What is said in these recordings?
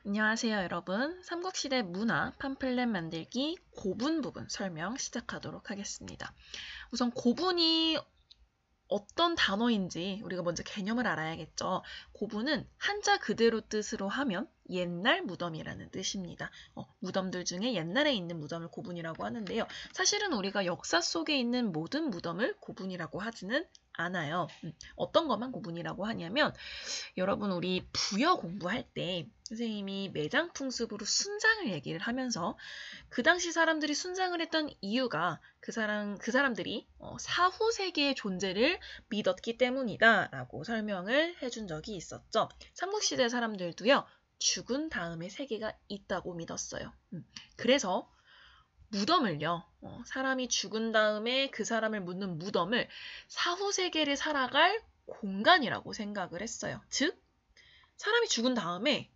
안녕하세요, 여러분. 삼국시대 문화 팜플렛 만들기 고분 부분 설명 시작하도록 하겠습니다. 우선 고분이 어떤 단어인지 우리가 먼저 개념을 알아야겠죠. 고분은 한자 그대로 뜻으로 하면 옛날 무덤이라는 뜻입니다. 무덤들 중에 옛날에 있는 무덤을 고분이라고 하는데요. 사실은 우리가 역사 속에 있는 모든 무덤을 고분이라고 하지는 않아요. 어떤 것만 고분이라고 하냐면 여러분 우리 부여 공부할 때 선생님이 매장풍습으로 순장을 얘기를 하면서 그 당시 사람들이 순장을 했던 이유가 그 사람들이 사후 세계의 존재를 믿었기 때문이다 라고 설명을 해준 적이 있었죠. 삼국시대 사람들도요. 죽은 다음에 세계가 있다고 믿었어요. 그래서 무덤을요. 사람이 죽은 다음에 그 사람을 묻는 무덤을 사후 세계를 살아갈 공간이라고 생각을 했어요. 즉 사람이 죽은 다음에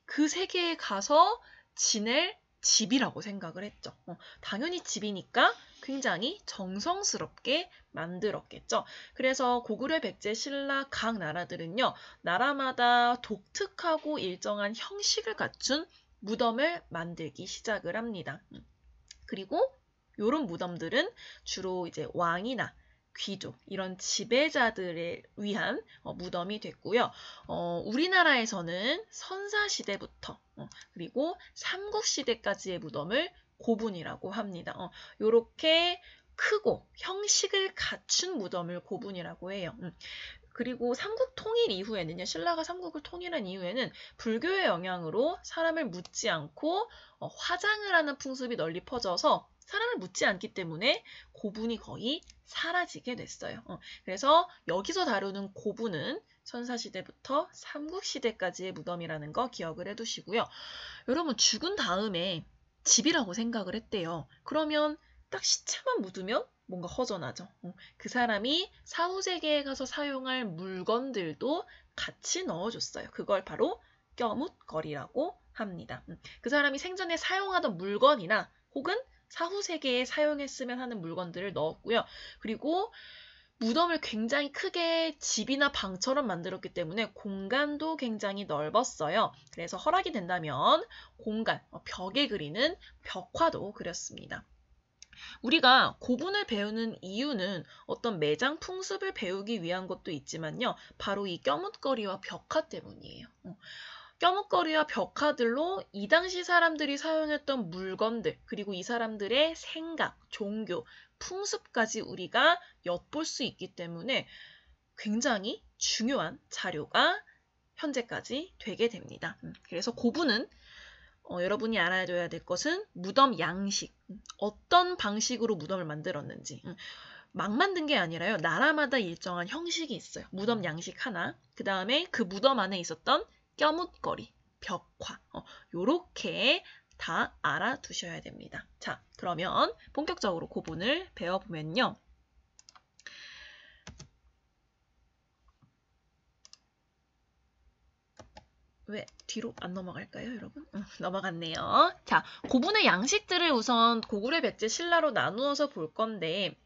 그 세계에 가서 지낼 집이라고 생각을 했죠. 당연히 집이니까 굉장히 정성스럽게 만들었겠죠. 그래서 고구려, 백제, 신라 각 나라들은요. 나라마다 독특하고 일정한 형식을 갖춘 무덤을 만들기 시작을 합니다. 그리고 이런 무덤들은 주로 이제 왕이나 귀족, 이런 지배자들을 위한 무덤이 됐고요. 우리나라에서는 선사시대부터 그리고 삼국시대까지의 무덤을 고분이라고 합니다. 이렇게 크고 형식을 갖춘 무덤을 고분이라고 해요. 그리고 삼국 통일 이후에는요. 신라가 삼국을 통일한 이후에는 불교의 영향으로 사람을 묻지 않고 화장을 하는 풍습이 널리 퍼져서 사람을 묻지 않기 때문에 고분이 거의 사라지게 됐어요. 그래서 여기서 다루는 고분은 선사시대부터 삼국시대까지의 무덤이라는 거 기억을 해두시고요. 여러분 죽은 다음에 집이라고 생각을 했대요. 그러면 딱 시체만 묻으면 뭔가 허전하죠. 그 사람이 사후세계에 가서 사용할 물건들도 같이 넣어줬어요. 그걸 바로 껴묻거리라고 합니다. 그 사람이 생전에 사용하던 물건이나 혹은 사후세계에 사용했으면 하는 물건들을 넣었고요. 그리고 무덤을 굉장히 크게 집이나 방처럼 만들었기 때문에 공간도 굉장히 넓었어요. 그래서 허락이 된다면 공간, 벽에 그리는 벽화도 그렸습니다. 우리가 고분을 배우는 이유는 어떤 매장 풍습을 배우기 위한 것도 있지만요. 바로 이 껴묻거리와 벽화 때문이에요. 껴묻거리와 벽화들로 이 당시 사람들이 사용했던 물건들, 그리고 이 사람들의 생각, 종교, 풍습까지 우리가 엿볼 수 있기 때문에 굉장히 중요한 자료가 현재까지 되게 됩니다. 그래서 고분은 여러분이 알아둬야 될 것은 무덤 양식, 어떤 방식으로 무덤을 만들었는지. 막 만든 게 아니라요. 나라마다 일정한 형식이 있어요. 무덤 양식 하나, 그 다음에 그 무덤 안에 있었던 껴묻거리, 벽화, 요렇게 다 알아두셔야 됩니다. 자, 그러면 본격적으로 고분을 배워보면요. 왜 뒤로 안 넘어갈까요, 여러분? 넘어갔네요. 자, 고분의 양식들을 우선 고구려, 백제, 신라로 나누어서 볼 건데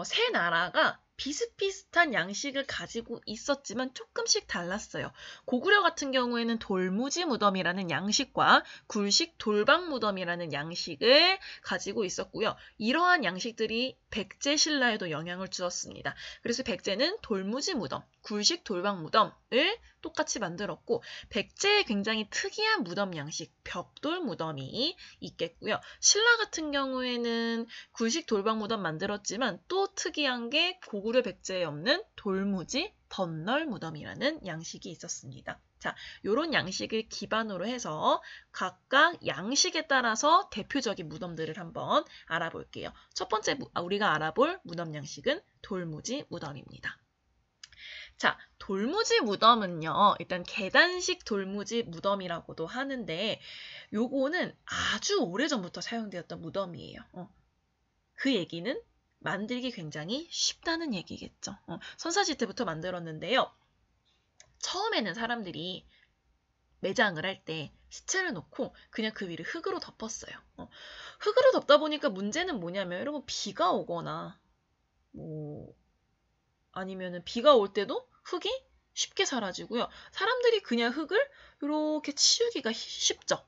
세 나라가 비슷비슷한 양식을 가지고 있었지만 조금씩 달랐어요. 고구려 같은 경우에는 돌무지 무덤이라는 양식과 굴식 돌방 무덤이라는 양식을 가지고 있었고요. 이러한 양식들이 백제 신라에도 영향을 주었습니다. 그래서 백제는 돌무지 무덤, 굴식 돌방 무덤을 똑같이 만들었고 백제의 굉장히 특이한 무덤 양식, 벽돌 무덤이 있겠고요. 신라 같은 경우에는 굴식 돌방 무덤 만들었지만 또 특이한 게 고구려 백제에 없는 돌무지 덧널 무덤이라는 양식이 있었습니다. 자, 요런 양식을 기반으로 해서 각각 양식에 따라서 대표적인 무덤들을 한번 알아볼게요. 첫 번째 우리가 알아볼 무덤 양식은 돌무지 무덤입니다. 자, 돌무지 무덤은요. 일단 계단식 돌무지 무덤이라고도 하는데 요거는 아주 오래전부터 사용되었던 무덤이에요. 그 얘기는 만들기 굉장히 쉽다는 얘기겠죠. 선사시대부터 만들었는데요. 처음에는 사람들이 매장을 할 때 시체를 놓고 그냥 그 위를 흙으로 덮었어요. 흙으로 덮다 보니까 문제는 뭐냐면 여러분 비가 오거나 아니면은 비가 올 때도 흙이 쉽게 사라지고요. 사람들이 그냥 흙을 이렇게 치우기가 쉽죠.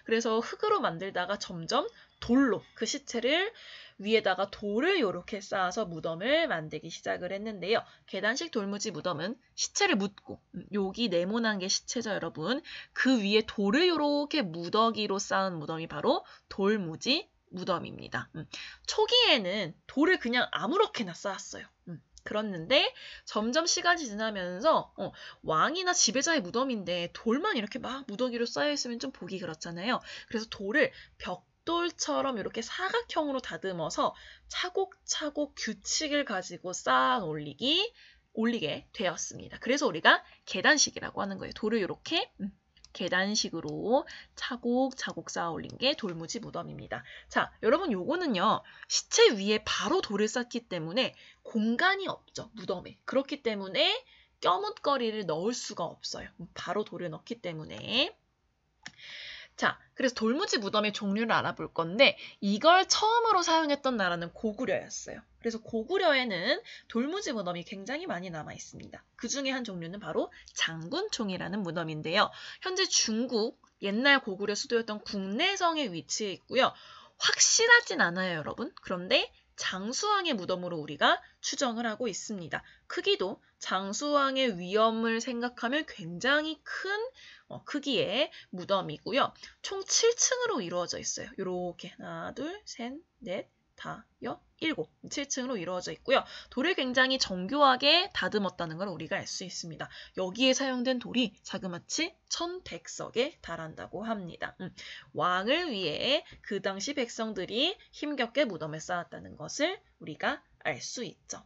그래서 흙으로 만들다가 점점 돌로 그 시체를 위에다가 돌을 이렇게 쌓아서 무덤을 만들기 시작을 했는데요. 계단식 돌무지 무덤은 시체를 묻고 여기 네모난 게 시체죠, 여러분. 그 위에 돌을 이렇게 무더기로 쌓은 무덤이 바로 돌무지 무덤입니다. 초기에는 돌을 그냥 아무렇게나 쌓았어요. 그렇는데 점점 시간이 지나면서 왕이나 지배자의 무덤인데 돌만 이렇게 막 무더기로 쌓여있으면 좀 보기 그렇잖아요. 그래서 돌을 벽돌처럼 이렇게 사각형으로 다듬어서 차곡차곡 규칙을 가지고 쌓아 올리게 되었습니다. 그래서 우리가 계단식이라고 하는 거예요. 돌을 이렇게 계단식으로 차곡차곡 쌓아 올린 게 돌무지 무덤입니다. 자, 여러분 요거는요. 시체 위에 바로 돌을 쌓기 때문에 공간이 없죠. 무덤에. 그렇기 때문에 껴묻거리를 넣을 수가 없어요. 바로 돌을 넣기 때문에. 자, 그래서 돌무지 무덤의 종류를 알아볼 건데 이걸 처음으로 사용했던 나라는 고구려였어요. 그래서 고구려에는 돌무지 무덤이 굉장히 많이 남아 있습니다. 그 중에 한 종류는 바로 장군총이라는 무덤인데요. 현재 중국 옛날 고구려 수도였던 국내성에 위치해 있고요. 확실하진 않아요, 여러분. 그런데 장수왕의 무덤으로 우리가 추정을 하고 있습니다. 크기도 장수왕의 위엄을 생각하면 굉장히 큰 크기의 무덤이고요. 총 7층으로 이루어져 있어요. 이렇게 하나, 둘, 셋, 넷, 다, 여, 일곱 7층으로 이루어져 있고요. 돌을 굉장히 정교하게 다듬었다는 걸 우리가 알 수 있습니다. 여기에 사용된 돌이 자그마치 1100석에 달한다고 합니다. 왕을 위해 그 당시 백성들이 힘겹게 무덤을 쌓았다는 것을 우리가 알 수 있죠.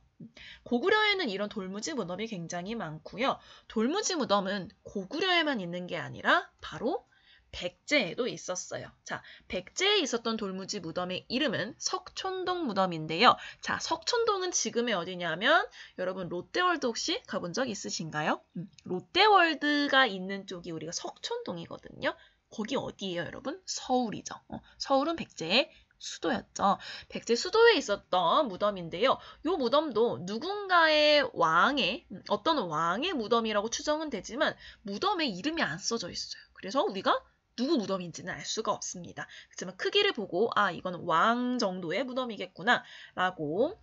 고구려에는 이런 돌무지 무덤이 굉장히 많고요. 돌무지 무덤은 고구려에만 있는 게 아니라 바로 백제에도 있었어요. 자, 백제에 있었던 돌무지 무덤의 이름은 석촌동 무덤인데요. 자, 석촌동은 지금의 어디냐면 여러분 롯데월드 혹시 가본 적 있으신가요? 롯데월드가 있는 쪽이 우리가 석촌동이거든요. 거기 어디예요, 여러분? 서울이죠. 서울은 백제의 수도였죠. 백제 수도에 있었던 무덤인데요. 이 무덤도 누군가의 어떤 왕의 무덤이라고 추정은 되지만 무덤에 이름이 안 써져 있어요. 그래서 우리가 누구 무덤인지는 알 수가 없습니다. 그렇지만 크기를 보고 이건 왕 정도의 무덤이겠구나 라고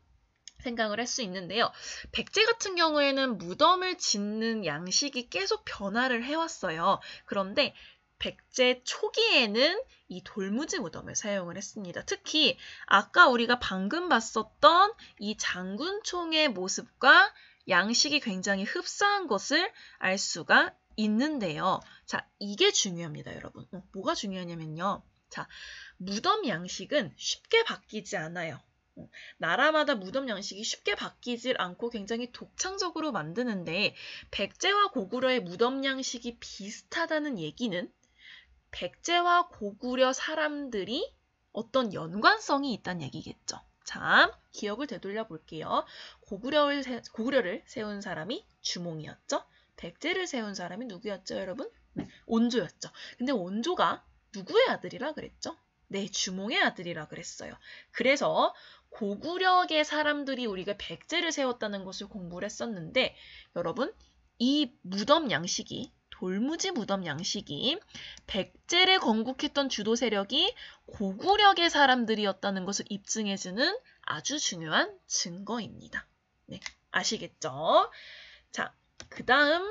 생각을 할 수 있는데요. 백제 같은 경우에는 무덤을 짓는 양식이 계속 변화를 해왔어요. 그런데 백제 초기에는 이 돌무지 무덤을 사용을 했습니다. 특히 아까 우리가 방금 봤었던 이 장군총의 모습과 양식이 굉장히 흡사한 것을 알 수가 있는데요. 자, 이게 중요합니다, 여러분. 뭐가 중요하냐면요. 자, 무덤 양식은 쉽게 바뀌지 않아요. 나라마다 무덤 양식이 쉽게 바뀌질 않고 굉장히 독창적으로 만드는데 백제와 고구려의 무덤 양식이 비슷하다는 얘기는 백제와 고구려 사람들이 어떤 연관성이 있다는 얘기겠죠. 자, 기억을 되돌려 볼게요. 고구려를 세운 사람이 주몽이었죠. 백제를 세운 사람이 누구였죠, 여러분? 온조였죠. 근데 온조가 누구의 아들이라 그랬죠? 네, 주몽의 아들이라 그랬어요. 그래서 고구려계 사람들이 우리가 백제를 세웠다는 것을 공부를 했었는데 여러분, 이 무덤 양식이 돌무지 무덤 양식이 백제를 건국했던 주도 세력이 고구려계 사람들이었다는 것을 입증해주는 아주 중요한 증거입니다. 네, 아시겠죠? 자, 그 다음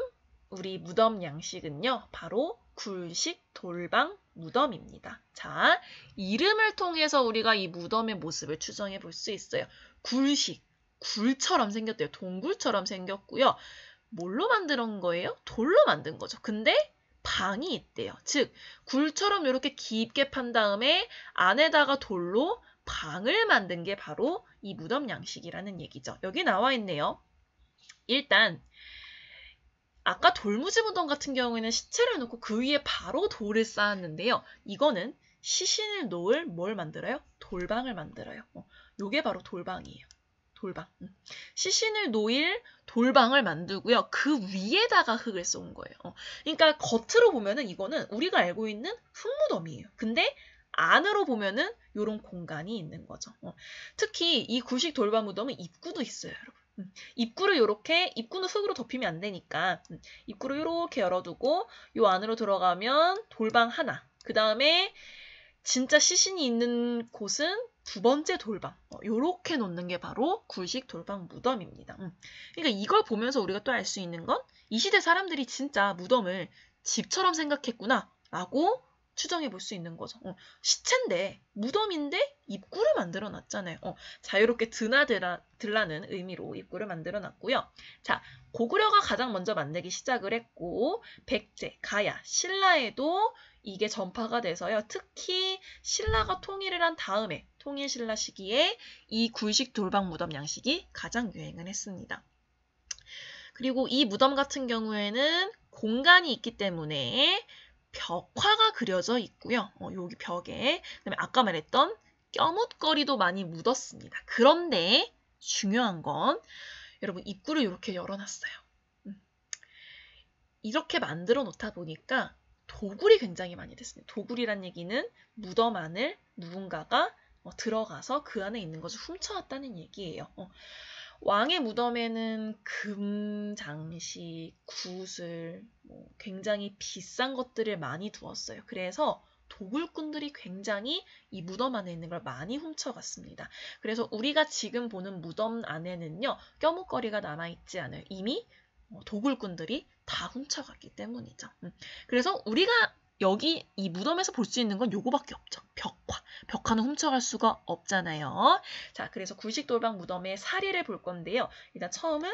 우리 무덤 양식은요. 바로 굴식 돌방 무덤입니다. 자, 이름을 통해서 우리가 이 무덤의 모습을 추정해 볼 수 있어요. 굴식, 굴처럼 생겼대요. 동굴처럼 생겼고요. 뭘로 만든 거예요? 돌로 만든 거죠. 근데 방이 있대요. 즉, 굴처럼 이렇게 깊게 판 다음에 안에다가 돌로 방을 만든 게 바로 이 무덤 양식이라는 얘기죠. 여기 나와 있네요. 일단 아까 돌무지 무덤 같은 경우에는 시체를 놓고 그 위에 바로 돌을 쌓았는데요. 이거는 시신을 놓을 뭘 만들어요? 돌방을 만들어요. 요게 바로 돌방이에요. 돌방. 시신을 놓일 돌방을 만들고요. 그 위에다가 흙을 쏜 거예요. 그러니까 겉으로 보면은 이거는 우리가 알고 있는 흙무덤이에요. 근데 안으로 보면은 이런 공간이 있는 거죠. 특히 이 굴식 돌방 무덤은 입구도 있어요, 여러분. 입구를 요렇게, 입구는 흙으로 덮이면 안 되니까 입구를 요렇게 열어두고 요 안으로 들어가면 돌방 하나, 그 다음에 진짜 시신이 있는 곳은 두 번째 돌방, 요렇게 놓는 게 바로 굴식 돌방 무덤입니다. 그러니까 이걸 보면서 우리가 또 알 수 있는 건 이 시대 사람들이 진짜 무덤을 집처럼 생각했구나 라고 추정해 볼 수 있는 거죠. 시체인데, 무덤인데 입구를 만들어 놨잖아요. 자유롭게 드나들라는 의미로 입구를 만들어 놨고요. 자, 고구려가 가장 먼저 만들기 시작을 했고, 백제, 가야, 신라에도 이게 전파가 돼서요. 특히 신라가 통일을 한 다음에, 통일신라 시기에 이 굴식 돌방 무덤 양식이 가장 유행을 했습니다. 그리고 이 무덤 같은 경우에는 공간이 있기 때문에 벽화가 그려져 있고요. 여기 벽에, 그다음에 아까 말했던 껴묻거리도 많이 묻었습니다. 그런데 중요한 건 여러분 입구를 이렇게 열어놨어요. 이렇게 만들어 놓다 보니까 도굴이 굉장히 많이 됐습니다. 도굴이란 얘기는 무덤 안을 누군가가 들어가서 그 안에 있는 것을 훔쳐왔다는 얘기예요. 왕의 무덤에는 금, 장식, 구슬, 굉장히 비싼 것들을 많이 두었어요. 그래서 도굴꾼들이 굉장히 이 무덤 안에 있는 걸 많이 훔쳐갔습니다. 그래서 우리가 지금 보는 무덤 안에는요, 껴묵거리가 남아있지 않아요. 이미 도굴꾼들이 다 훔쳐갔기 때문이죠. 그래서 우리가 여기 이 무덤에서 볼 수 있는 건 요거밖에 없죠. 벽화. 벽화는 훔쳐갈 수가 없잖아요. 자, 그래서 굴식 돌방 무덤의 사례를 볼 건데요. 일단 처음은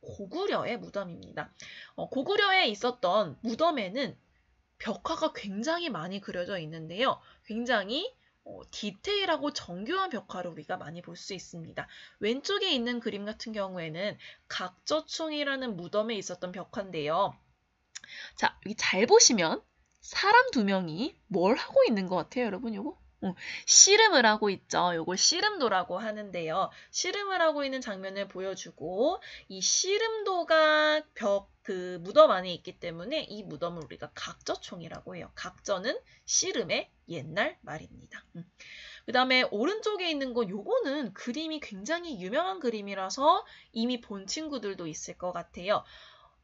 고구려의 무덤입니다. 고구려에 있었던 무덤에는 벽화가 굉장히 많이 그려져 있는데요. 굉장히 디테일하고 정교한 벽화를 우리가 많이 볼 수 있습니다. 왼쪽에 있는 그림 같은 경우에는 각저총이라는 무덤에 있었던 벽화인데요. 자, 여기 잘 보시면 사람 두 명이 뭘 하고 있는 것 같아요, 여러분? 요거? 씨름을 하고 있죠. 요걸 씨름도라고 하는데요. 씨름을 하고 있는 장면을 보여주고 이 씨름도가 그 무덤 안에 있기 때문에 이 무덤을 우리가 각저총이라고 해요. 각저는 씨름의 옛날 말입니다. 그 다음에 오른쪽에 있는 건 요거는 그림이 굉장히 유명한 그림이라서 이미 본 친구들도 있을 것 같아요.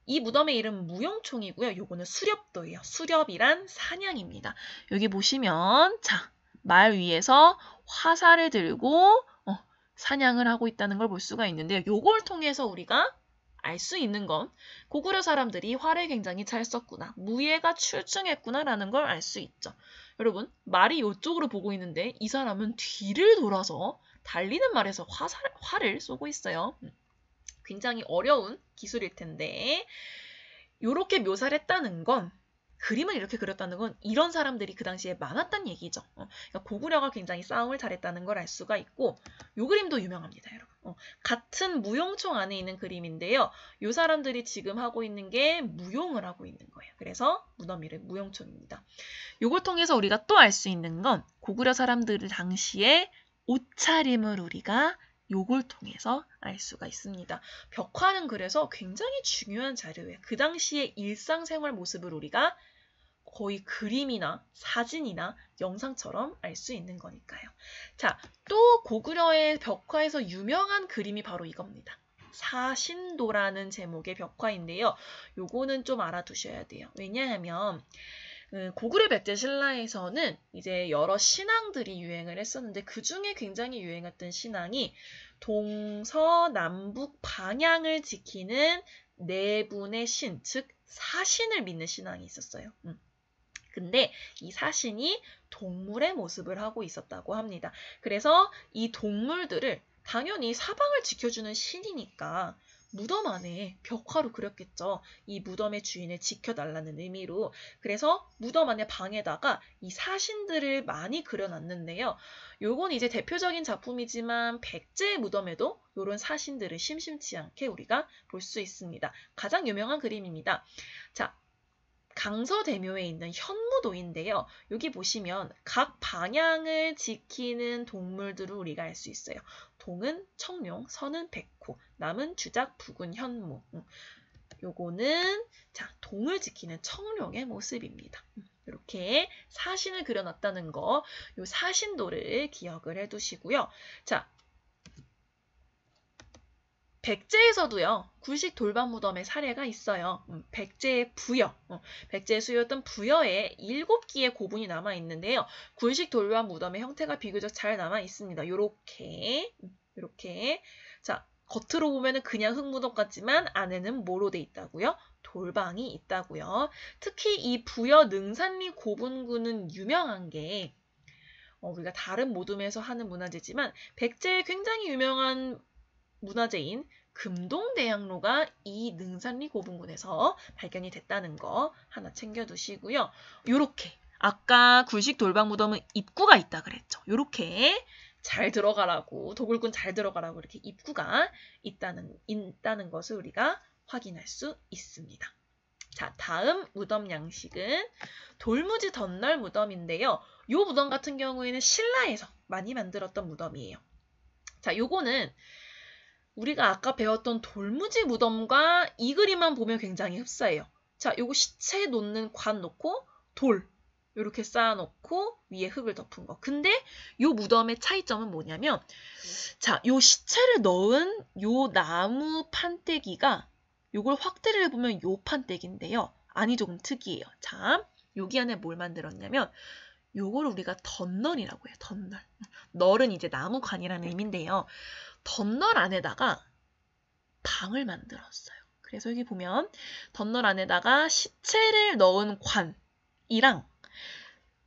이 무덤의 이름은 무용총이고요. 요거는 수렵도예요. 수렵이란 사냥입니다. 여기 보시면 자, 말 위에서 화살을 들고 사냥을 하고 있다는 걸 볼 수가 있는데요. 요걸 통해서 우리가 알 수 있는 건 고구려 사람들이 활을 굉장히 잘 썼구나. 무예가 출중했구나라는 걸 알 수 있죠. 여러분, 말이 이쪽으로 보고 있는데 이 사람은 뒤를 돌아서 달리는 말에서 활을 쏘고 있어요. 굉장히 어려운 기술일 텐데 이렇게 묘사를 했다는 건 그림을 이렇게 그렸다는 건 이런 사람들이 그 당시에 많았다는 얘기죠. 그러니까 고구려가 굉장히 싸움을 잘했다는 걸 알 수가 있고 이 그림도 유명합니다, 여러분. 같은 무용총 안에 있는 그림인데요. 이 사람들이 지금 하고 있는 게 무용을 하고 있는 거예요. 그래서 무덤 이름 무용총입니다. 이걸 통해서 우리가 또 알 수 있는 건 고구려 사람들 당시에 옷차림을 우리가 요걸 통해서 알 수가 있습니다. 벽화는 그래서 굉장히 중요한 자료예요. 그 당시의 일상생활 모습을 우리가 거의 그림이나 사진이나 영상처럼 알 수 있는 거니까요. 자, 또 고구려의 벽화에서 유명한 그림이 바로 이겁니다. 사신도라는 제목의 벽화인데요. 요거는 좀 알아두셔야 돼요. 왜냐하면 고구려 백제 신라에서는 이제 여러 신앙들이 유행을 했었는데 그 중에 굉장히 유행했던 신앙이 동서남북 방향을 지키는 네 분의 신, 즉 사신을 믿는 신앙이 있었어요. 근데 이 사신이 동물의 모습을 하고 있었다고 합니다. 그래서 이 동물들을 당연히 사방을 지켜주는 신이니까 무덤 안에 벽화로 그렸겠죠. 이 무덤의 주인을 지켜달라는 의미로. 그래서 무덤 안에 방에다가 이 사신들을 많이 그려놨는데요. 요건 이제 대표적인 작품이지만 백제의 무덤에도 이런 사신들을 심심치 않게 우리가 볼 수 있습니다. 가장 유명한 그림입니다. 자, 강서대묘에 있는 현무도인데요. 여기 보시면 각 방향을 지키는 동물들을 우리가 알 수 있어요. 동은 청룡, 서는 백호, 남은 주작, 북은 현무. 요거는 자, 동을 지키는 청룡의 모습입니다. 이렇게 사신을 그려놨다는 거, 요 사신도를 기억을 해두시고요. 자, 백제에서도요, 굴식 돌방 무덤의 사례가 있어요. 백제의 부여, 백제의 수였던 부여에 7기의 고분이 남아 있는데요. 굴식 돌방 무덤의 형태가 비교적 잘 남아 있습니다. 요렇게. 자, 겉으로 보면은 그냥 흙무덤 같지만 안에는 뭐로 돼 있다고요? 돌방이 있다고요. 특히 이 부여 능산리 고분군은 유명한 게 우리가 다른 모둠에서 하는 문화재지만 백제의 굉장히 유명한 문화재인 금동대양로가 이 능산리 고분군에서 발견이 됐다는 거 하나 챙겨두시고요. 요렇게 아까 굴식 돌방 무덤은 입구가 있다 그랬죠. 요렇게 잘 들어가라고, 도굴꾼 잘 들어가라고 이렇게 입구가 있다는 것을 우리가 확인할 수 있습니다. 자, 다음 무덤 양식은 돌무지 덧널 무덤인데요. 요 무덤 같은 경우에는 신라에서 많이 만들었던 무덤이에요. 자, 요거는 우리가 아까 배웠던 돌무지 무덤과 이 그림만 보면 굉장히 흡사해요. 자, 요거 시체 놓는 관 놓고 돌 이렇게 쌓아놓고 위에 흙을 덮은 거. 근데 요 무덤의 차이점은 뭐냐면, 자, 요 시체를 넣은 요 나무 판때기가 요걸 확대를 해보면 요 판때기인데요. 안이 조금 특이해요. 자, 여기 안에 뭘 만들었냐면 요거를 우리가 덧널이라고 해요. 덧널. 널은 이제 나무관이라는 의미인데요. 덧널 안에다가 방을 만들었어요. 그래서 여기 보면 덧널 안에다가 시체를 넣은 관이랑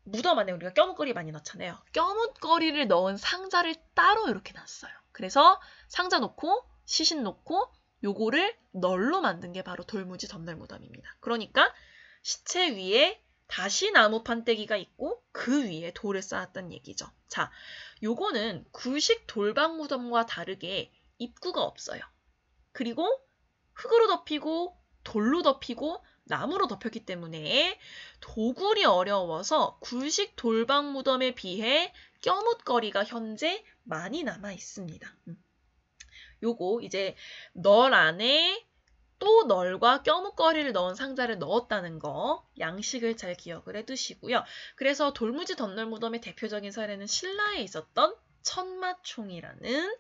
무덤 안에 우리가 껴묵거리 많이 넣잖아요. 껴묵거리를 넣은 상자를 따로 이렇게 놨어요. 그래서 상자 놓고 시신 놓고 요거를 널로 만든 게 바로 돌무지 덧널 무덤입니다. 그러니까 시체 위에 다시 나무 판때기가 있고 그 위에 돌을 쌓았단 얘기죠. 자, 요거는 굴식 돌방 무덤과 다르게 입구가 없어요. 그리고 흙으로 덮이고 돌로 덮이고 나무로 덮였기 때문에 도굴이 어려워서 굴식 돌방 무덤에 비해 껴묵거리가 현재 많이 남아 있습니다. 요거 이제 널 안에 또 널과 껴묵거리를 넣은 상자를 넣었다는 거 양식을 잘 기억을 해두시고요. 그래서 돌무지 덧널 무덤의 대표적인 사례는 신라에 있었던 천마총이라는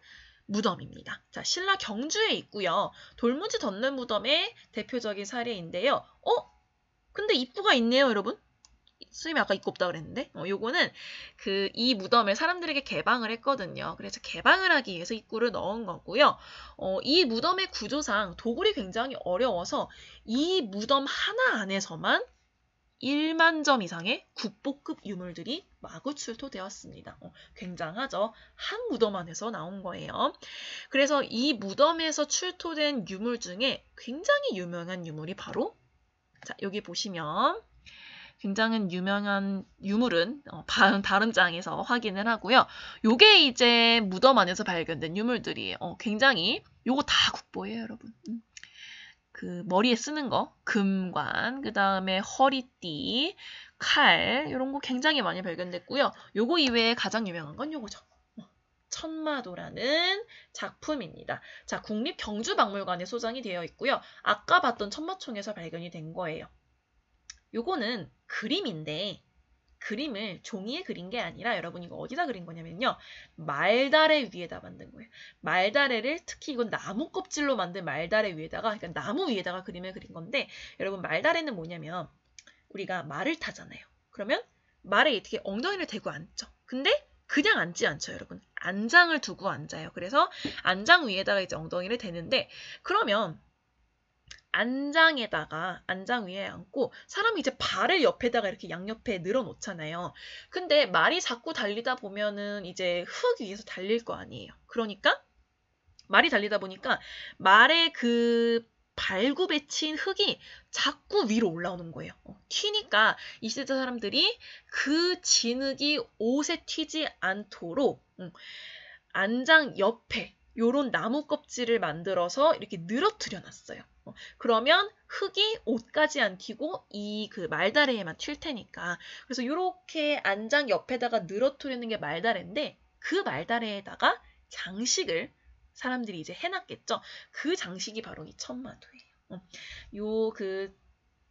무덤입니다. 자, 신라 경주에 있고요. 돌무지 덧널 무덤의 대표적인 사례인데요. 근데 입구가 있네요, 여러분. 선생님이 아까 입구 없다 그랬는데 요거는 이 무덤을 사람들에게 개방을 했거든요. 그래서 개방을 하기 위해서 입구를 넣은 거고요. 이 무덤의 구조상 도굴이 굉장히 어려워서 이 무덤 하나 안에서만 1만 점 이상의 국보급 유물들이 마구 출토되었습니다. 굉장하죠? 한 무덤 안에서 나온 거예요. 그래서 이 무덤에서 출토된 유물 중에 굉장히 유명한 유물이 바로 자, 여기 보시면 굉장히 유명한 유물은 다른 장에서 확인을 하고요. 요게 이제 무덤 안에서 발견된 유물들이에요. 굉장히 요거 다 국보예요, 여러분. 그 머리에 쓰는 거, 금관, 그 다음에 허리띠, 칼 이런 거 굉장히 많이 발견됐고요. 요거 이외에 가장 유명한 건 요거죠. 천마도라는 작품입니다. 자, 국립경주박물관에 소장이 되어 있고요. 아까 봤던 천마총에서 발견이 된 거예요. 요거는 그림인데 그림을 종이에 그린 게 아니라 여러분 이거 어디다 그린 거냐면요. 말다래 위에다 만든 거예요. 말다래를 특히 이건 나무 껍질로 만든 말다래 위에다가 그러니까 나무 위에다가 그림을 그린 건데 여러분 말다래는 뭐냐면 우리가 말을 타잖아요. 그러면 말에 이렇게 엉덩이를 대고 앉죠. 근데 그냥 앉지 않죠, 여러분. 안장을 두고 앉아요. 그래서 안장 위에다가 이제 엉덩이를 대는데 그러면 안장 위에 앉고 사람이 이제 발을 옆에다가 이렇게 양옆에 늘어놓잖아요. 근데 말이 자꾸 달리다 보면은 이제 흙 위에서 달릴 거 아니에요. 그러니까 말이 달리다 보니까 말의 그 발굽에 친 흙이 자꾸 위로 올라오는 거예요. 튀니까 이 시대 사람들이 그 진흙이 옷에 튀지 않도록 안장 옆에 요런 나무 껍질을 만들어서 이렇게 늘어뜨려 놨어요. 그러면 흙이 옷까지 안 튀고 이 그 말다래에만 튈 테니까. 그래서 이렇게 안장 옆에다가 늘어뜨리는 게 말다래인데 그 말다래에다가 장식을 사람들이 이제 해놨겠죠. 그 장식이 바로 이 천마도예요. 요 그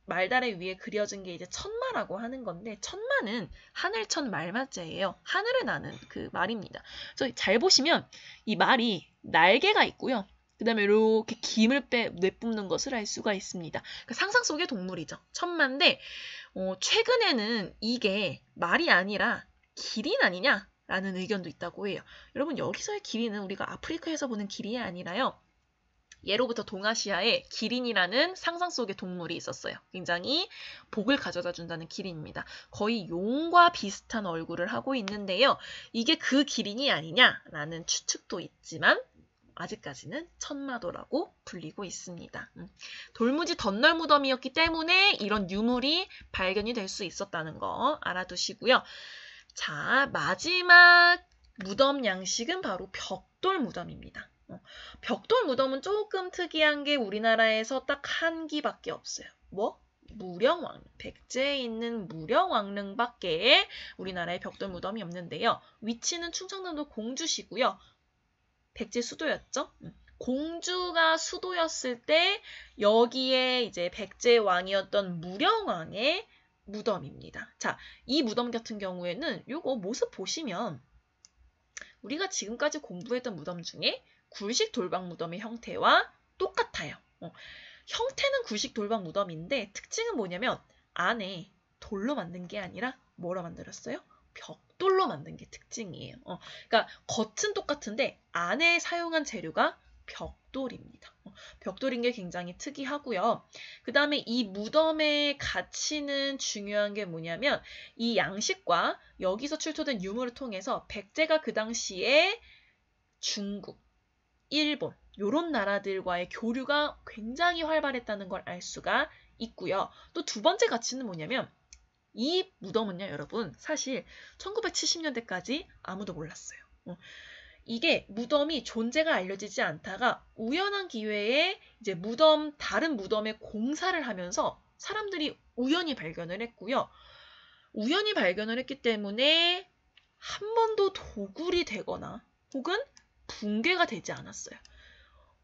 말다래 위에 그려진 게 이제 천마라고 하는 건데 천마는 하늘천 말마자예요. 하늘을 나는 그 말입니다. 그래서 잘 보시면 이 말이 날개가 있고요. 그 다음에 이렇게 김을 내뿜는 것을 알 수가 있습니다. 그러니까 상상 속의 동물이죠. 천만데 최근에는 이게 말이 아니라 기린 아니냐라는 의견도 있다고 해요. 여러분 여기서의 기린은 우리가 아프리카에서 보는 기린이 아니라요. 예로부터 동아시아에 기린이라는 상상 속의 동물이 있었어요. 굉장히 복을 가져다 준다는 기린입니다. 거의 용과 비슷한 얼굴을 하고 있는데요. 이게 그 기린이 아니냐라는 추측도 있지만 아직까지는 천마도라고 불리고 있습니다. 돌무지 덧널 무덤이었기 때문에 이런 유물이 발견이 될 수 있었다는 거 알아두시고요. 자, 마지막 무덤 양식은 바로 벽돌 무덤입니다. 벽돌 무덤은 조금 특이한 게 우리나라에서 딱 한 기밖에 없어요. 뭐? 무령왕릉. 백제에 있는 무령왕릉밖에 우리나라에 벽돌 무덤이 없는데요. 위치는 충청남도 공주시고요. 백제 수도였죠. 공주가 수도였을 때 여기에 이제 백제 왕이었던 무령왕의 무덤입니다. 자, 이 무덤 같은 경우에는 요거 모습 보시면 우리가 지금까지 공부했던 무덤 중에 굴식 돌박 무덤의 형태와 똑같아요. 형태는 굴식 돌박 무덤인데 특징은 뭐냐면 안에 돌로 만든 게 아니라 뭐로 만들었어요? 벽돌로 만든 게 특징이에요. 그러니까 겉은 똑같은데 안에 사용한 재료가 벽돌입니다. 벽돌인 게 굉장히 특이하고요. 그 다음에 이 무덤의 가치는 중요한 게 뭐냐면 이 양식과 여기서 출토된 유물을 통해서 백제가 그 당시에 중국, 일본 요런 나라들과의 교류가 굉장히 활발했다는 걸 알 수가 있고요. 또 두 번째 가치는 뭐냐면 이 무덤은요, 여러분 사실 1970년대까지 아무도 몰랐어요. 이게 무덤이 존재가 알려지지 않다가 우연한 기회에 이제 다른 무덤에 공사를 하면서 사람들이 우연히 발견을 했고요. 우연히 발견을 했기 때문에 한 번도 도굴이 되거나 혹은 붕괴가 되지 않았어요.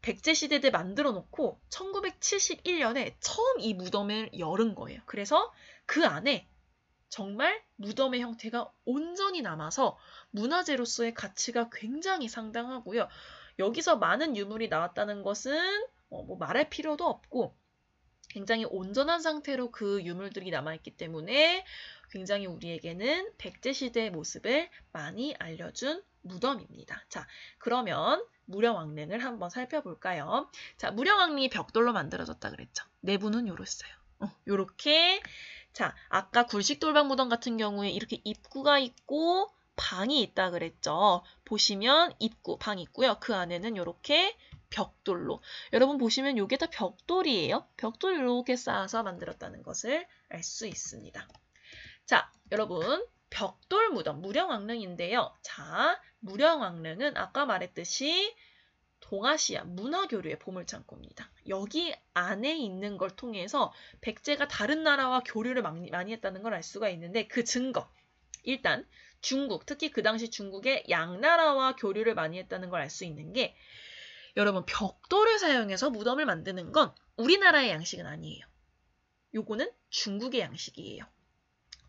백제시대 때 만들어 놓고 1971년에 처음 이 무덤을 열은 거예요. 그래서 그 안에 정말 무덤의 형태가 온전히 남아서 문화재로서의 가치가 굉장히 상당하고요. 여기서 많은 유물이 나왔다는 것은 뭐 말할 필요도 없고 굉장히 온전한 상태로 그 유물들이 남아있기 때문에 굉장히 우리에게는 백제시대의 모습을 많이 알려준 무덤입니다. 자, 그러면 무령왕릉을 한번 살펴볼까요? 자, 무령왕릉이 벽돌로 만들어졌다 그랬죠. 내부는 요랬어요. 요렇게 자, 아까 굴식돌박 무덤 같은 경우에 이렇게 입구가 있고 방이 있다 그랬죠. 보시면 입구, 방 있고요. 그 안에는 이렇게 벽돌로. 여러분 보시면 이게 다 벽돌이에요. 벽돌 이렇게 쌓아서 만들었다는 것을 알 수 있습니다. 자, 여러분 벽돌 무덤, 무령왕릉인데요. 자, 무령왕릉은 아까 말했듯이 동아시아 문화교류의 보물창고입니다. 여기 안에 있는 걸 통해서 백제가 다른 나라와 교류를 많이 했다는 걸 알 수가 있는데 그 증거, 일단 중국, 특히 그 당시 중국의 양나라와 교류를 많이 했다는 걸 알 수 있는 게 여러분 벽돌을 사용해서 무덤을 만드는 건 우리나라의 양식은 아니에요. 요거는 중국의 양식이에요.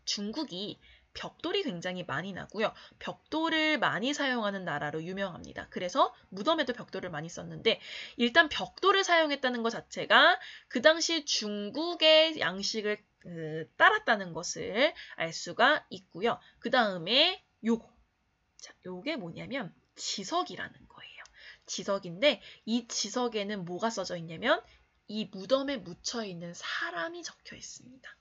중국이 벽돌이 굉장히 많이 나고요. 벽돌을 많이 사용하는 나라로 유명합니다. 그래서 무덤에도 벽돌을 많이 썼는데 일단 벽돌을 사용했다는 것 자체가 그 당시 중국의 양식을 따랐다는 것을 알 수가 있고요. 그 다음에 요거. 자, 요게 뭐냐면 지석이라는 거예요. 지석인데 이 지석에는 뭐가 써져 있냐면 이 무덤에 묻혀 있는 사람이 적혀 있습니다.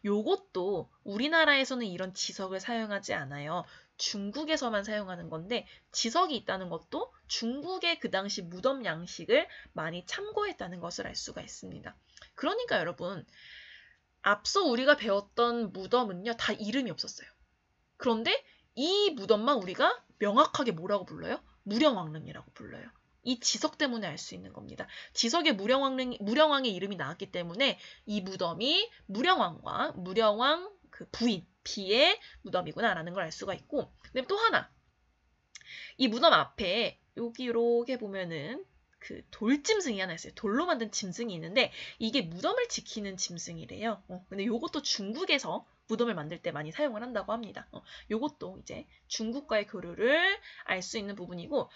요것도 우리나라에서는 이런 지석을 사용하지 않아요. 중국에서만 사용하는 건데 지석이 있다는 것도 중국의 그 당시 무덤 양식을 많이 참고했다는 것을 알 수가 있습니다. 그러니까 여러분 앞서 우리가 배웠던 무덤은요 다 이름이 없었어요. 그런데 이 무덤만 우리가 명확하게 뭐라고 불러요? 무령왕릉이라고 불러요. 이 지석 때문에 알 수 있는 겁니다. 지석에 무령왕의 이름이 나왔기 때문에 이 무덤이 무령왕과 무령왕 그 부인 비의 무덤이구나라는 걸 알 수가 있고, 그다음에 또 하나 이 무덤 앞에 여기 이렇게 보면은 그 돌짐승이 하나 있어요. 돌로 만든 짐승이 있는데 이게 무덤을 지키는 짐승이래요. 근데 이것도 중국에서 무덤을 만들 때 많이 사용을 한다고 합니다. 이것도 이제 중국과의 교류를 알 수 있는 부분이고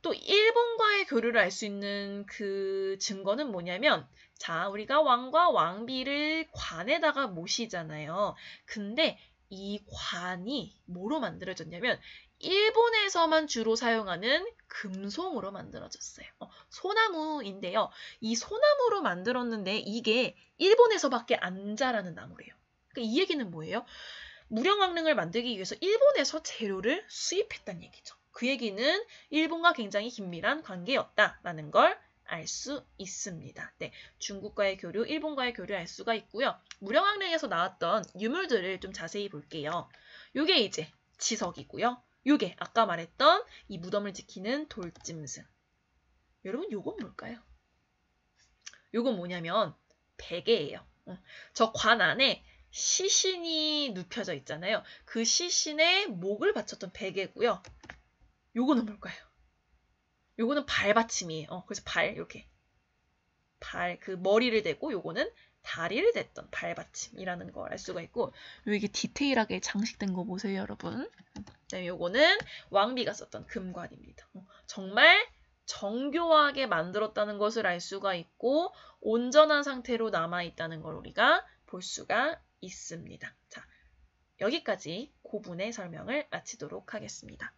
또 일본과의 교류를 알 수 있는 그 증거는 뭐냐면 자, 우리가 왕과 왕비를 관에다가 모시잖아요. 근데 이 관이 뭐로 만들어졌냐면 일본에서만 주로 사용하는 금송으로 만들어졌어요. 소나무인데요. 이 소나무로 만들었는데 이게 일본에서밖에 안 자라는 나무래요. 그러니까 이 얘기는 뭐예요? 무령왕릉을 만들기 위해서 일본에서 재료를 수입했다는 얘기죠. 그 얘기는 일본과 굉장히 긴밀한 관계였다라는 걸 알 수 있습니다. 네, 중국과의 교류, 일본과의 교류 알 수가 있고요. 무령왕릉에서 나왔던 유물들을 좀 자세히 볼게요. 요게 이제 지석이고요. 요게 아까 말했던 이 무덤을 지키는 돌짐승. 여러분 요건 뭘까요? 요건 뭐냐면 베개예요. 저 관 안에 시신이 눕혀져 있잖아요. 그 시신의 목을 받쳤던 베개고요. 요거는 뭘까요? 요거는 발받침이에요. 그래서 발 이렇게 그 머리를 대고 요거는 다리를 댔던 발받침이라는 걸 알 수가 있고 이게 디테일하게 장식된 거 보세요, 여러분. 그다음에 요거는 왕비가 썼던 금관입니다. 정말 정교하게 만들었다는 것을 알 수가 있고 온전한 상태로 남아있다는 걸 우리가 볼 수가 있습니다. 자, 여기까지 고분의 설명을 마치도록 하겠습니다.